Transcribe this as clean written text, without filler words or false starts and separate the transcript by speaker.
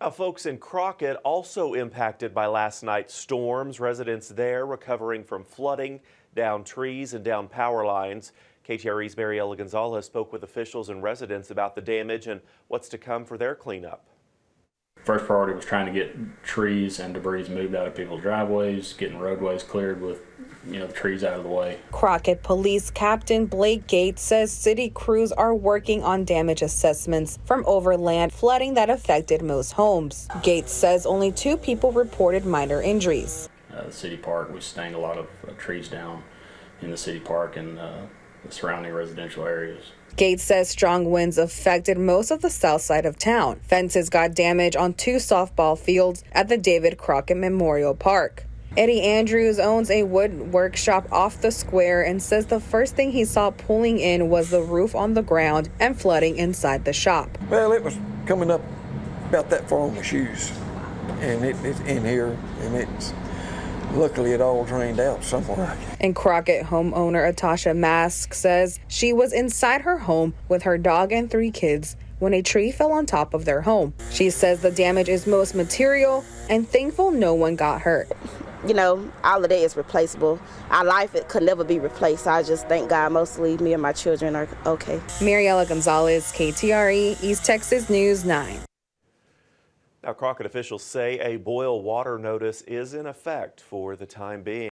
Speaker 1: Now, folks in Crockett also impacted by last night's storms. Residents there recovering from flooding, down trees and down power lines. KTRE's Mariela Gonzalez spoke with officials and residents about the damage and what's to come for their cleanup.
Speaker 2: First priority was trying to get trees and debris moved out of people's driveways, getting roadways cleared with, the trees out of the way.
Speaker 3: Crockett Police Captain Blake Gates says city crews are working on damage assessments from overland flooding that affected most homes. Gates says only 2 people reported minor injuries.
Speaker 2: The city park, we stained a lot of trees down in the city park and the surrounding residential areas.
Speaker 3: Gates says strong winds affected most of the south side of town. Fences got damage on 2 softball fields at the David Crockett Memorial Park. Eddie Andrews owns a wood workshop off the square and says the first thing he saw pulling in was the roof on the ground and flooding inside the shop.
Speaker 4: Well, it was coming up about that far on the shoes, and it's in here, and it's luckily it all drained out somewhere.
Speaker 3: And Crockett homeowner Atasha Mask says she was inside her home with her dog and 3 kids when a tree fell on top of their home. She says the damage is most material and thankful no one got hurt.
Speaker 5: All of that is replaceable. Our life, it could never be replaced. I just thank God mostly me and my children are okay.
Speaker 3: Mariela Gonzalez, KTRE, East Texas News 9.
Speaker 1: Now, Crockett officials say a boil water notice is in effect for the time being.